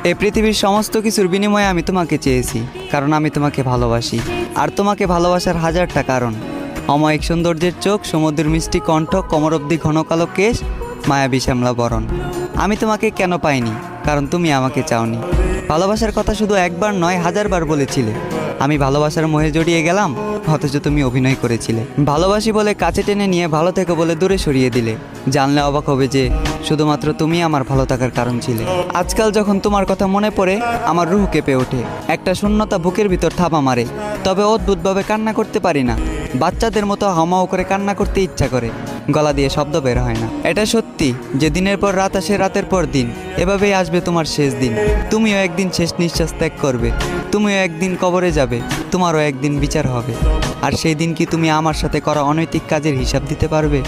এই পৃথিবীর সমস্ত কিছুর বিনিময়ে আমি তোমাকে চেয়েছি, কারণ আমি তোমাকে ভালোবাসি। আর তোমাকে ভালোবাসার হাজারটা কারণ: অমায়িক সৌন্দর্যের চোখ, সমুদ্রের মিষ্টি কণ্ঠ, কোমর অবধি ঘন কালো কেশ, মায়াবী শ্যামলা বরণ। আমি তোমাকে কেন পাইনি? কারণ তুমি আমাকে চাওনি। ভালোবাসার কথা শুধু একবার নয়, হাজারবার বলেছিলে। আমি ভালোবাসার মোহে জড়িয়ে গেলাম, অথচ তুমি অভিনয় করেছিলে। ভালোবাসি বলে কাছে টেনে নিয়ে ভালো থেকে বলে দূরে সরিয়ে দিলে। জানলে অবাক হবে যে শুধুমাত্র তুমি আমার ভালো থাকার কারণ ছিলে। আজকাল যখন তোমার কথা মনে পড়ে, আমার রুহ কেঁপে ওঠে। একটা শূন্যতা বুকের ভিতর থাপা মারে। তবে অদ্ভুতভাবে কান্না করতে পারি না। বাচ্চাদের মতো হামাও করে কান্না করতে ইচ্ছা করে, গলা দিয়ে শব্দ বের হয় না। এটা সত্যি যে দিনের পর রাত আসে, রাতের পর দিন। এভাবেই আসবে তোমার শেষ দিন। তুমিও একদিন শেষ নিঃশ্বাস ত্যাগ করবে। তুমিও একদিন কবরে যাবে। তোমারও একদিন বিচার হবে। আর সেই দিন কি তুমি আমার সাথে করা অনৈতিক কাজের হিসাব দিতে পারবে?